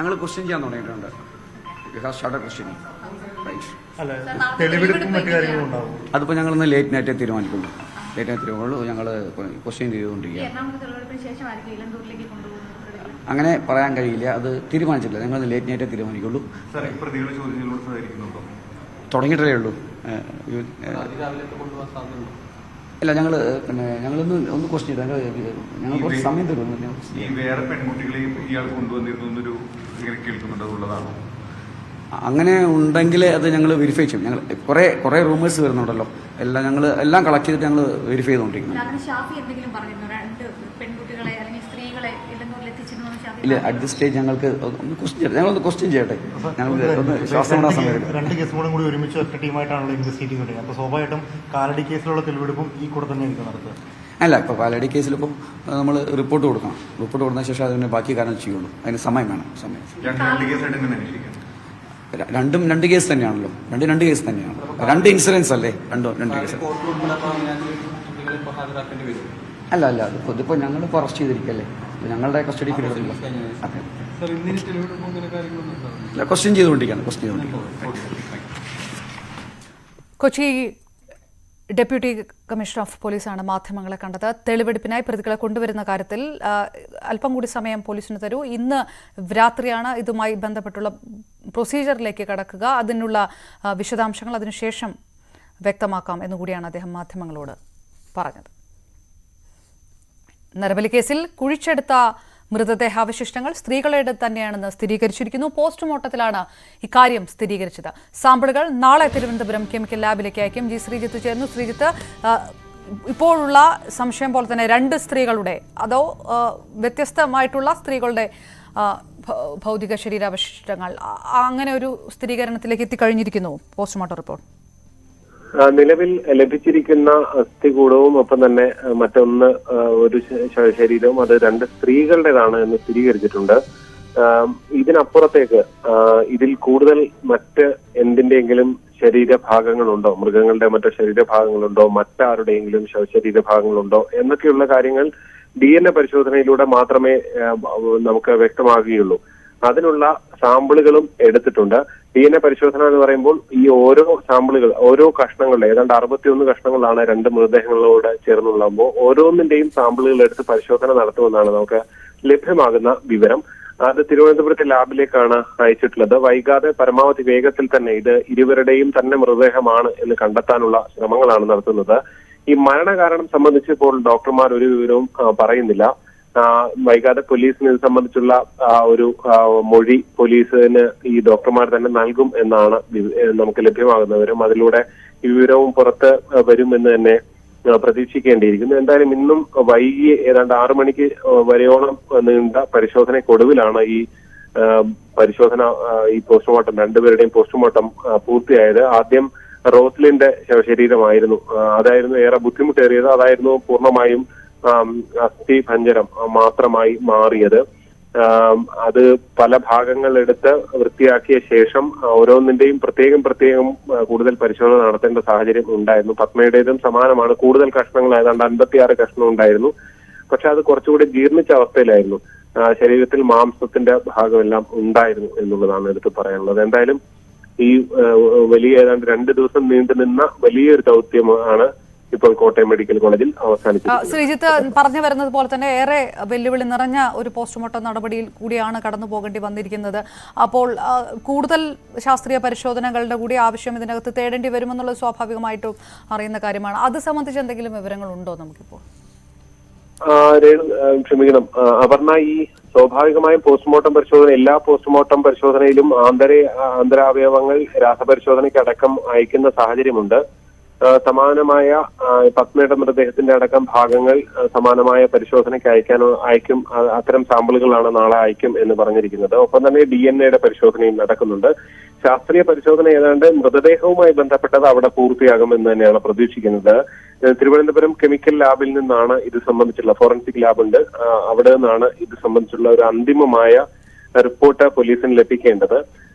ഞങ്ങൾ ക്വസ്റ്റ്യൻ ചെയ്യാൻ തുടങ്ങിയിട്ടുണ്ട്. അതിപ്പോൾ ഞങ്ങളിന്ന് ലേറ്റ് നൈറ്റേ തീരുമാനിക്കുള്ളൂ. ഞങ്ങൾ ക്വസ്റ്റ്യൻ ചെയ്തുകൊണ്ടിരിക്കുക. അങ്ങനെ പറയാൻ കഴിയില്ല, അത് തീരുമാനിച്ചിട്ടില്ല. ഞങ്ങൾ ലേറ്റ് നൈറ്റേ തീരുമാനിക്കുള്ളൂ. തുടങ്ങിയിട്ടേ ഉള്ളൂ. അല്ല, ഞങ്ങളൊന്ന് ക്വസ്റ്റ്യൻ ചെയ്തു. ഞങ്ങൾ കുറച്ച് സമയം തരുന്നു. അങ്ങനെ ഉണ്ടെങ്കിൽ അത് ഞങ്ങൾ വെരിഫൈ ചെയ്യും. ഞങ്ങൾ കുറേ റൂമേഴ്സ് വരുന്നുണ്ടല്ലോ, എല്ലാം കളക്ട് ചെയ്തിട്ട് ഞങ്ങൾ വെരിഫൈ ചെയ്തുകൊണ്ടിരിക്കുന്നു. ഇല്ല, അറ്റ് ദിസ് സ്റ്റേജ് ഞങ്ങളൊന്ന് ക്വസ്റ്റ്യൻ ചെയ്യട്ടെ. ഞങ്ങൾക്ക് ഒന്ന് ശ്വാസം വിടാൻ സമയം. 2 കേസുകളും കൂടി ഒരുമിച്ച് ഒറ്റ ടീമായിട്ടാണല്ലോ ഇൻവെസ്റ്റിഗേറ്റ് ചെയ്യുന്നത്. അപ്പോൾ സ്വാഭാവികമായിട്ടും കാലടി കേസിലുള്ള തെളിവെടുപ്പും ഈ കൂടെ തന്നെ ആയിരിക്കും നടത്തുക. അല്ല, ഇപ്പോൾ കാലടി കേസിലിപ്പോൾ നമ്മൾ റിപ്പോർട്ട് കൊടുക്കണം. റിപ്പോർട്ട് കൊടുത്ത ശേഷം അതിന് ബാക്കി കാര്യം ചെയ്യുള്ളൂ. അതിന് സമയം വേണം. രണ്ടും 2 കേസ് തന്നെയാണല്ലോ. 2 കേസ് തന്നെയാണ്. 2 ഇൻസിഡൻസ് അല്ലേ? 2 കേസ്. അല്ല, ഇതിപ്പോൾ ഞങ്ങളിപ്പോൾ അറസ്റ്റ് ചെയ്തിരിക്കല്ലേ, ഞങ്ങളുടെ കസ്റ്റഡി കിട്ടിയിട്ടില്ല. ക്വസ്റ്റ്യൻ ചെയ്തുകൊണ്ടിരിക്കുകയാണ്. കൊച്ചി ഡെപ്യൂട്ടി കമ്മീഷണർ ഓഫ് പോലീസാണ് മാധ്യമങ്ങളെ കണ്ടത്. തെളിവെടുപ്പിനായി പ്രതികളെ കൊണ്ടുവരുന്ന കാര്യത്തിൽ അല്പം കൂടി സമയം പോലീസിന് തരൂ. ഇന്ന് രാത്രിയാണ് ഇതുമായി ബന്ധപ്പെട്ടുള്ള പ്രൊസീജിയറിലേക്ക് കടക്കുക. അതിനുള്ള വിശദാംശങ്ങൾ അതിനുശേഷം വ്യക്തമാക്കാം എന്നുകൂടിയാണ് അദ്ദേഹം മാധ്യമങ്ങളോട് പറഞ്ഞത്. നരബലി കേസിൽ കുഴിച്ചെടുത്ത മൃതദേഹാവശിഷ്ടങ്ങൾ സ്ത്രീകളുടെ തന്നെയാണെന്ന് സ്ഥിരീകരിച്ചിരിക്കുന്നു. പോസ്റ്റ്മോർട്ടത്തിലാണ് ഇക്കാര്യം സ്ഥിരീകരിച്ചത്. സാമ്പിളുകൾ നാളെ തിരുവനന്തപുരം കെമിക്കൽ ലാബിലേക്ക് അയക്കും. ജി ശ്രീജിത്ത് ചേർന്നു. ശ്രീജിത്ത്, ഇപ്പോഴുള്ള സംശയം പോലെ തന്നെ 2 സ്ത്രീകളുടെ അതോ വ്യത്യസ്തമായിട്ടുള്ള സ്ത്രീകളുടെ ഭൗതിക ശരീരാവശിഷ്ടങ്ങൾ അങ്ങനെ ഒരു സ്ഥിരീകരണത്തിലേക്ക് എത്തിക്കഴിഞ്ഞിരിക്കുന്നു പോസ്റ്റ്മോർട്ടം റിപ്പോർട്ട്? നിലവിൽ ലഭിച്ചിരിക്കുന്ന അസ്ഥികൂടവും ഒപ്പം തന്നെ മറ്റൊന്ന് ഒരു ശരീരവും അത് 2 സ്ത്രീകളുടേതാണ് എന്ന് സ്ഥിരീകരിച്ചിട്ടുണ്ട്. ഇതിനപ്പുറത്തേക്ക് ഇതിൽ കൂടുതൽ മറ്റ് എന്തിന്റെയെങ്കിലും ശരീരഭാഗങ്ങളുണ്ടോ, മൃഗങ്ങളുടെ മറ്റു ശരീരഭാഗങ്ങളുണ്ടോ, മറ്റാരുടെയെങ്കിലും ശരീരഭാഗങ്ങളുണ്ടോ എന്നൊക്കെയുള്ള കാര്യങ്ങൾ DNA പരിശോധനയിലൂടെ മാത്രമേ നമുക്ക് വ്യക്തമാകുകയുള്ളൂ. അതിനുള്ള സാമ്പിളുകളും എടുത്തിട്ടുണ്ട്. DNA പരിശോധന എന്ന് പറയുമ്പോൾ ഈ ഓരോ സാമ്പിളുകൾ, ഓരോ കഷ്ണങ്ങളുടെ ഏതാണ്ട് 61 കഷ്ണങ്ങളാണ് 2 മൃതദേഹങ്ങളോട് ചേർന്നുള്ളപ്പോൾ ഓരോന്നിന്റെയും സാമ്പിളുകൾ എടുത്ത് പരിശോധന നടത്തുമെന്നാണ് നമുക്ക് ലഭ്യമാകുന്ന വിവരം. അത് തിരുവനന്തപുരത്തെ ലാബിലേക്കാണ് അയച്ചിട്ടുള്ളത്. വൈകാതെ പരമാവധി വേഗത്തിൽ തന്നെ ഇത് ഇരുവരുടെയും തന്നെ മൃതദേഹമാണ് എന്ന് കണ്ടെത്താനുള്ള ശ്രമങ്ങളാണ് നടത്തുന്നത്. ഈ മരണകാരണം സംബന്ധിച്ച് ഇപ്പോൾ ഡോക്ടർമാർ ഒരു വിവരവും പറയുന്നില്ല. വൈകാതെ പോലീസിന് ഇത് സംബന്ധിച്ചുള്ള ഒരു മൊഴി പോലീസിന് ഈ ഡോക്ടർമാർ തന്നെ നൽകും എന്നാണ് നമുക്ക് ലഭ്യമാകുന്ന വിവരം. അതിലൂടെ ഈ വിവരവും പുറത്ത് വരുമെന്ന് തന്നെ പ്രതീക്ഷിക്കേണ്ടിയിരിക്കുന്നു. എന്തായാലും ഇന്നും വൈകി ഏതാണ്ട് 6 മണിക്ക് വരെയോളം നീണ്ട പരിശോധനയ്ക്കൊടുവിലാണ് ഈ പരിശോധന, ഈ പോസ്റ്റ്മോർട്ടം 2 പേരുടെയും പോസ്റ്റ്മോർട്ടം പൂർത്തിയായത്. ആദ്യം റോസ്ലിന്റെ ശവശരീരമായിരുന്നു, അതായിരുന്നു ഏറെ ബുദ്ധിമുട്ടേറിയത്. അതായിരുന്നു പൂർണ്ണമായും അസ്ഥി ഭഞ്ജരം മാത്രമായി മാറിയത്. അത് പല ഭാഗങ്ങളെടുത്ത് വൃത്തിയാക്കിയ ശേഷം ഓരോന്നിന്റെയും പ്രത്യേകം കൂടുതൽ പരിശോധന നടത്തേണ്ട സാഹചര്യം ഉണ്ടായിരുന്നു. പത്മയുടേതും സമാനമാണ്. കൂടുതൽ കഷ്ണങ്ങൾ ഏതാണ്ട് 56 കഷ്ണം ഉണ്ടായിരുന്നു. പക്ഷെ അത് കുറച്ചുകൂടി ജീർണിച്ച അവസ്ഥയിലായിരുന്നു. ശരീരത്തിൽ മാംസത്തിന്റെ ഭാഗമെല്ലാം ഉണ്ടായിരുന്നു എന്നുള്ളതാണ് എടുത്ത് പറയാനുള്ളത്. എന്തായാലും ഈ വലിയ ഏതാണ്ട് 2 ദിവസം നീണ്ടു നിന്ന വലിയൊരു ദൗത്യമാണ് ഇപ്പോൾ കോട്ടയം മെഡിക്കൽ കോളേജിൽ അവസാനിച്ചു. ശ്രീജിത്ത് പറഞ്ഞു വരുന്നത് പോലെ തന്നെ ഏറെ വെല്ലുവിളി നിറഞ്ഞ ഒരു പോസ്റ്റ്മോർട്ടം നടപടിയിൽ കൂടിയാണ് കടന്നു പോകേണ്ടി വന്നിരിക്കുന്നത്. അപ്പോൾ കൂടുതൽ ശാസ്ത്രീയ പരിശോധനകളുടെ കൂടി ആവശ്യം ഇതിനകത്ത് തേടേണ്ടി വരുമെന്നുള്ളത് സ്വാഭാവികമായിട്ടും അറിയുന്ന കാര്യമാണ്. അത് സംബന്ധിച്ച് എന്തെങ്കിലും വിവരങ്ങളുണ്ടോ നമുക്കിപ്പോൾ? ക്ഷമിക്കണം അപർണ, ഈ സ്വാഭാവികമായും പോസ്റ്റ്മോർട്ടം പരിശോധന എല്ലാ പോസ്റ്റ്മോർട്ടം പരിശോധനയിലും ആന്തരാവയവങ്ങൾ രാസപരിശോധനയ്ക്ക് അടക്കം അയക്കുന്ന സാഹചര്യമുണ്ട്. സമാനമായ പത്മയുടെ മൃതദേഹത്തിന്റെ അടക്കം ഭാഗങ്ങൾ സമാനമായ പരിശോധനയ്ക്ക് അയക്കും. അത്തരം സാമ്പിളുകളാണ് നാളെ അയക്കും എന്ന് പറഞ്ഞിരിക്കുന്നത്. ഒപ്പം തന്നെ DNA പരിശോധനയും നടക്കുന്നുണ്ട്. ശാസ്ത്രീയ പരിശോധന ഏതാണ്ട് മൃതദേഹവുമായി ബന്ധപ്പെട്ടത് അവിടെ പൂർത്തിയാകുമെന്ന് തന്നെയാണ് പ്രതീക്ഷിക്കുന്നത്. തിരുവനന്തപുരം കെമിക്കൽ ലാബിൽ നിന്നാണ് ഇത് സംബന്ധിച്ചുള്ള ഫോറൻസിക് ലാബുണ്ട്, അവിടെ നിന്നാണ് ഇത് സംബന്ധിച്ചുള്ള ഒരു അന്തിമമായ റിപ്പോർട്ട് പോലീസിന് ലഭിക്കേണ്ടത്.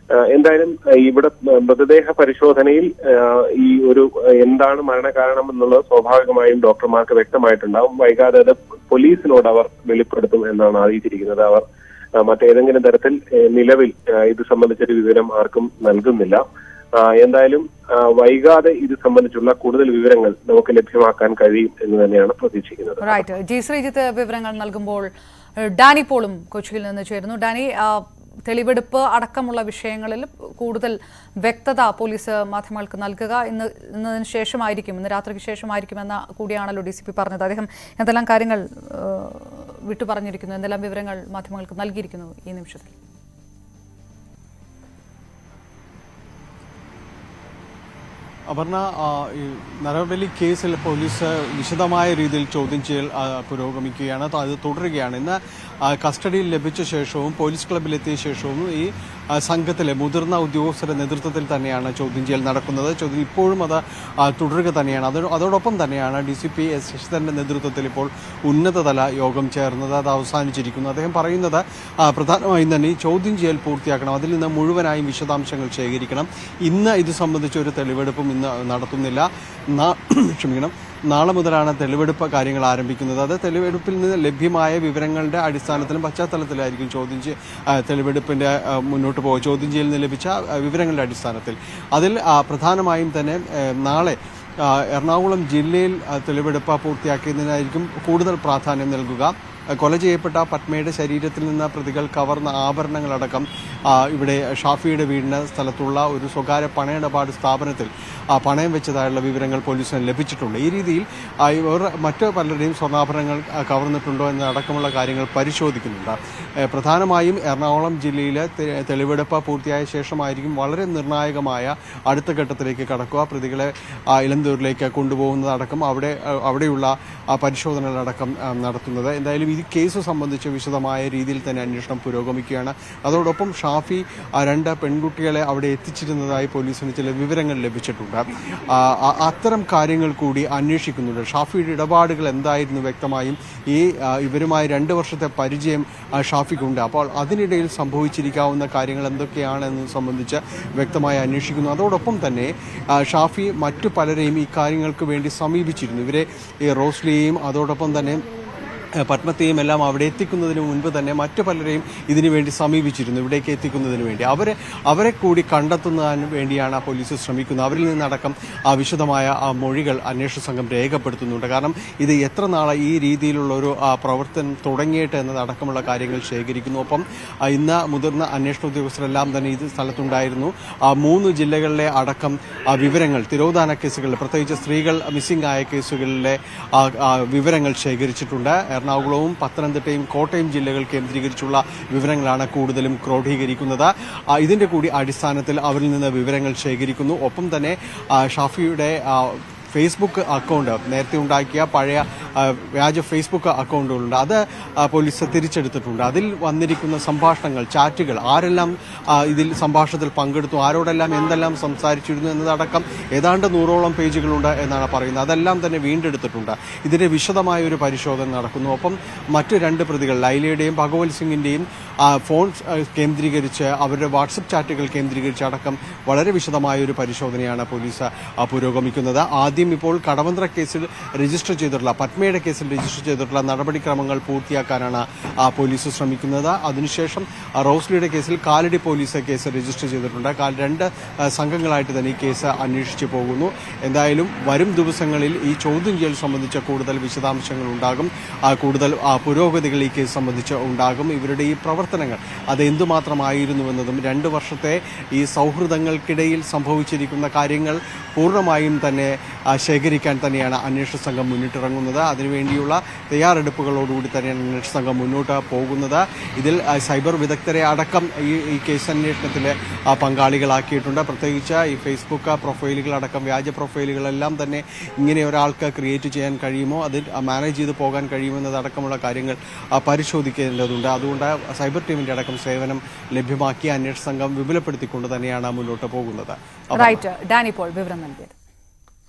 എന്തായാലും ഇവിടെ മൃതദേഹ പരിശോധനയിൽ ഈ ഒരു എന്താണ് മരണകാരണം എന്നുള്ളത് സ്വാഭാവികമായും ഡോക്ടർമാർക്ക് വ്യക്തമായിട്ടുണ്ടാവും. വൈകാതെ അത് പോലീസിനോട് അവർ വെളിപ്പെടുത്തും എന്നാണ് അറിയിച്ചിരിക്കുന്നത്. അവർ മറ്റേതെങ്കിലും തരത്തിൽ നിലവിൽ ഇത് സംബന്ധിച്ചൊരു വിവരം ആർക്കും നൽകുന്നില്ല. എന്തായാലും വൈകാതെ ഇത് സംബന്ധിച്ചുള്ള കൂടുതൽ വിവരങ്ങൾ നമുക്ക് ലഭ്യമാക്കാൻ കഴിയും എന്ന് തന്നെയാണ് പ്രതീക്ഷിക്കുന്നത്. റൈറ്റ്, ജി ശ്രീജിത്ത് വിവരങ്ങൾ നൽകുമ്പോൾ ഡാനി പോളും കൊച്ചിയിൽ നിന്ന് ചേരുന്നു. ഡാനി, തെളിവെടുപ്പ് അടക്കമുള്ള വിഷയങ്ങളിൽ കൂടുതൽ വ്യക്തത പോലീസ് മാധ്യമങ്ങൾക്ക് നൽകുക ഇന്നതിന് ശേഷമായിരിക്കും, ഇന്ന് രാത്രിക്ക് ശേഷമായിരിക്കുമെന്ന കൂടിയാണല്ലോ DCP പറഞ്ഞത്. അദ്ദേഹം എന്തെല്ലാം കാര്യങ്ങൾ വിട്ടു പറഞ്ഞിരിക്കുന്നു, എന്തെല്ലാം വിവരങ്ങൾ മാധ്യമങ്ങൾക്ക് നൽകിയിരിക്കുന്നു ഈ നിമിഷത്തിൽ? അപർണ, നരബലി കേസിൽ പോലീസ് വിശദമായ രീതിയിൽ ചോദ്യം ചെയ്യൽ പുരോഗമിക്കുകയാണ്, അത് തുടരുകയാണ്. ഇന്ന് കസ്റ്റഡിയിൽ ലഭിച്ച ശേഷവും പോലീസ് ക്ലബിലെത്തിയ ശേഷവും ഈ സംഘത്തിലെ മുതിർന്ന ഉദ്യോഗസ്ഥരുടെ നേതൃത്വത്തിൽ തന്നെയാണ് ചോദ്യം ചെയ്യൽ നടക്കുന്നത്. ചോദ്യം ഇപ്പോഴും അത് തുടരുക തന്നെയാണ്. അതോടൊപ്പം തന്നെയാണ് DCP S. ശശിധരന്റെ നേതൃത്വത്തിൽ ഇപ്പോൾ ഉന്നതതല യോഗം ചേർന്നത്. അത് അവസാനിച്ചിരിക്കുന്നു. അദ്ദേഹം പറയുന്നത് പ്രധാനമായും തന്നെ ഈ ചോദ്യം ചെയ്യൽ പൂർത്തിയാക്കണം, അതിൽ നിന്ന് മുഴുവനായും വിശദാംശങ്ങൾ ശേഖരിക്കണം. ഇന്ന് ഇത് സംബന്ധിച്ച ഒരു തെളിവെടുപ്പും ഇന്ന് നടത്തുന്നില്ല. ക്ഷമിക്കണം, നാളെ മുതലാണ് തെളിവെടുപ്പ് കാര്യങ്ങൾ ആരംഭിക്കുന്നത്. അത് തെളിവെടുപ്പിൽ നിന്ന് ലഭ്യമായ വിവരങ്ങളുടെ അടിസ്ഥാനത്തിലും പശ്ചാത്തലത്തിലായിരിക്കും തെളിവെടുപ്പിന്റെ മുന്നോട്ട് പോകുക. ചോദ്യം ചെയ്യലിൽ നിന്ന് ലഭിച്ച വിവരങ്ങളുടെ അടിസ്ഥാനത്തിൽ അതിൽ പ്രധാനമായും തന്നെ നാളെ എറണാകുളം ജില്ലയിൽ തെളിവെടുപ്പ് പൂർത്തിയാക്കിയതിനായിരിക്കും കൂടുതൽ പ്രാധാന്യം നൽകുക. കൊല ചെയ്യപ്പെട്ട പത്മയുടെ ശരീരത്തിൽ നിന്ന് പ്രതികൾ കവർന്ന ആഭരണങ്ങളടക്കം ഇവിടെ ഷാഫിയുടെ വീടിന് സ്ഥലത്തുള്ള ഒരു സ്വകാര്യ പണയിടപാട് സ്ഥാപനത്തിൽ പണയം വെച്ചതായുള്ള വിവരങ്ങൾ പോലീസിന് ലഭിച്ചിട്ടുണ്ട്. ഈ രീതിയിൽ മറ്റു പലരുടെയും സ്വർണ്ണാഭരണങ്ങൾ കവർന്നിട്ടുണ്ടോ എന്നതടക്കമുള്ള കാര്യങ്ങൾ പരിശോധിക്കുന്നുണ്ട്. പ്രധാനമായും എറണാകുളം ജില്ലയിലെ തെളിവെടുപ്പ് പൂർത്തിയായ ശേഷമായിരിക്കും വളരെ നിർണായകമായ അടുത്ത ഘട്ടത്തിലേക്ക് കടക്കുക. പ്രതികളെ ഇലന്തൂരിലേക്ക് കൊണ്ടുപോകുന്നതടക്കം അവിടെയുള്ള പരിശോധനകളടക്കം നടത്തുന്നത്. എന്തായാലും ഈ കേസ് സംബന്ധിച്ച് വിശദമായ രീതിയിൽ തന്നെ അന്വേഷണം പുരോഗമിക്കുകയാണ്. അതോടൊപ്പം ഷാഫി 2 പെൺകുട്ടികളെ അവിടെ എത്തിച്ചിരുന്നതായി പോലീസിന് ചില വിവരങ്ങൾ ലഭിച്ചിട്ടുണ്ട്. അത്തരം കാര്യങ്ങൾ കൂടി അന്വേഷിക്കുന്നുണ്ട്. ഷാഫിയുടെ ഇടപാടുകൾ എന്തായിരുന്നു വ്യക്തമായും ഇവരുമായി 2 വർഷത്തെ പരിചയം ഷാഫിക്കുണ്ട്. അപ്പോൾ അതിനിടയിൽ സംഭവിച്ചിരിക്കാവുന്ന കാര്യങ്ങൾ എന്തൊക്കെയാണെന്നത് സംബന്ധിച്ച് വ്യക്തമായി അന്വേഷിക്കുന്നു. അതോടൊപ്പം തന്നെ ഷാഫി മറ്റു പലരെയും ഈ കാര്യങ്ങൾക്ക് വേണ്ടി സമീപിച്ചിരുന്നു. ഇവരെ ഈ റോസ്ലിയെയും അതോടൊപ്പം തന്നെ പത്മത്തെയും എല്ലാം അവിടെ എത്തിക്കുന്നതിന് മുൻപ് തന്നെ മറ്റു പലരെയും ഇതിനു വേണ്ടി സമീപിച്ചിരുന്നു, ഇവിടേക്ക് എത്തിക്കുന്നതിന് വേണ്ടി. അവരെ കൂടി കണ്ടെത്തുന്നതിന് വേണ്ടിയാണ് പോലീസ് ശ്രമിക്കുന്നത്. അവരിൽ നിന്നടക്കം വിശദമായ മൊഴികൾ അന്വേഷണ സംഘം രേഖപ്പെടുത്തുന്നുണ്ട്. കാരണം ഇത് എത്ര നാളെ ഈ രീതിയിലുള്ള ഒരു പ്രവർത്തനം തുടങ്ങിയിട്ട് എന്നതടക്കമുള്ള കാര്യങ്ങൾ ശേഖരിക്കുന്നു. ഒപ്പം ഇന്ന് മുതിർന്ന അന്വേഷണ ഉദ്യോഗസ്ഥരെല്ലാം തന്നെ ഇത് സ്ഥലത്തുണ്ടായിരുന്നു. 3 ജില്ലകളിലെ അടക്കം വിവരങ്ങൾ, തിരോധാന കേസുകളിൽ പ്രത്യേകിച്ച് സ്ത്രീകൾ മിസ്സിംഗ് ആയ കേസുകളിലെ വിവരങ്ങൾ ശേഖരിച്ചിട്ടുണ്ട്. എറണാകുളവും പത്തനംതിട്ടയും കോട്ടയം ജില്ലകൾ കേന്ദ്രീകരിച്ചുള്ള വിവരങ്ങളാണ് കൂടുതലും ക്രോഡീകരിക്കുന്നത്. ഇതിന്റെ കൂടി അടിസ്ഥാനത്തിൽ അവരിൽ നിന്ന് വിവരങ്ങൾ ശേഖരിക്കുന്നു. ഒപ്പം തന്നെ ഷാഫിയുടെ ഫേസ്ബുക്ക് അക്കൗണ്ട്, നേരത്തെ ഉണ്ടാക്കിയ പഴയ വ്യാജ ഫേസ്ബുക്ക് അക്കൗണ്ടുകളുണ്ട്, അത് പോലീസ് തിരിച്ചെടുത്തിട്ടുണ്ട്. അതിൽ വന്നിരിക്കുന്ന സംഭാഷണങ്ങൾ, ചാറ്റുകൾ, ആരെല്ലാം ഇതിൽ സംഭാഷണത്തിൽ പങ്കെടുത്തു, ആരോടെല്ലാം എന്തെല്ലാം സംസാരിച്ചിരുന്നു എന്നതടക്കം ഏതാണ്ട് 100ഓളം പേജുകളുണ്ട് എന്നാണ് പറയുന്നത്. അതെല്ലാം തന്നെ വീണ്ടെടുത്തിട്ടുണ്ട്. ഇതിന്റെ വിശദമായ ഒരു പരിശോധന നടക്കുന്നു. ഒപ്പം മറ്റ് 2 പ്രതികൾ, ലൈലയുടെയും ഭഗവത് സിംഗിന്റെയും ഫോൺ കേന്ദ്രീകരിച്ച് അവരുടെ വാട്സപ്പ് ചാറ്റുകൾ കേന്ദ്രീകരിച്ച് അടക്കം വളരെ വിശദമായ ഒരു പരിശോധനയാണ് പോലീസ് പുരോഗമിക്കുന്നത്. ആദ്യം ഇപ്പോൾ കടവന്ത്ര കേസിൽ രജിസ്റ്റർ ചെയ്തിട്ടുള്ള, പത്മയുടെ കേസിൽ രജിസ്റ്റർ ചെയ്തിട്ടുള്ള നടപടിക്രമങ്ങൾ പൂർത്തിയാക്കാനാണ് പോലീസ് ശ്രമിക്കുന്നത്. അതിനുശേഷം റോസ്ലിയുടെ കേസിൽ കാലടി പോലീസ് കേസ് രജിസ്റ്റർ ചെയ്തിട്ടുണ്ട്. 2 സംഘങ്ങളായിട്ട് തന്നെ ഈ കേസ് അന്വേഷിച്ചു പോകുന്നു. എന്തായാലും വരും ദിവസങ്ങളിൽ ഈ ചോദ്യം ചെയ്യൽ സംബന്ധിച്ച കൂടുതൽ വിശദാംശങ്ങൾ ഉണ്ടാകും, കൂടുതൽ പുരോഗതികൾ ഈ കേസ് സംബന്ധിച്ച് ഉണ്ടാകും. ഇവരുടെ ഈ പ്രവർത്തനങ്ങൾ അത് എന്തുമാത്രമായിരുന്നുവെന്നതും 2 വർഷത്തെ ഈ സൗഹൃദങ്ങൾക്കിടയിൽ സംഭവിച്ചിരിക്കുന്ന കാര്യങ്ങൾ പൂർണ്ണമായും തന്നെ ശേഖരിക്കാൻ തന്നെയാണ് അന്വേഷണ സംഘം മുന്നിട്ടിറങ്ങുന്നത്. അതിനുവേണ്ടിയുള്ള തയ്യാറെടുപ്പുകളോടുകൂടി തന്നെയാണ് അന്വേഷണ സംഘം മുന്നോട്ട് പോകുന്നത്. ഇതിൽ സൈബർ വിദഗ്ധരെ അടക്കം ഈ കേസ് അന്വേഷണത്തിൽ പങ്കാളികളാക്കിയിട്ടുണ്ട്. പ്രത്യേകിച്ച് ഈ ഫേസ്ബുക്ക് പ്രൊഫൈലുകളടക്കം വ്യാജ പ്രൊഫൈലുകളെല്ലാം തന്നെ ഇങ്ങനെ ഒരാൾക്ക് ക്രിയേറ്റ് ചെയ്യാൻ കഴിയുമോ, അത് മാനേജ് ചെയ്ത് പോകാൻ കഴിയുമെന്നതടക്കമുള്ള കാര്യങ്ങൾ പരിശോധിക്കേണ്ടതുണ്ട്. അതുകൊണ്ട് സൈബർ ടീമിന്റെ അടക്കം സേവനം ലഭ്യമാക്കി അന്വേഷണ സംഘം വിപുലപ്പെടുത്തിക്കൊണ്ട് തന്നെയാണ് മുന്നോട്ട് പോകുന്നത്. റൈറ്റ്, ഡാനി പോൾ വിവരം നൽകിയത്.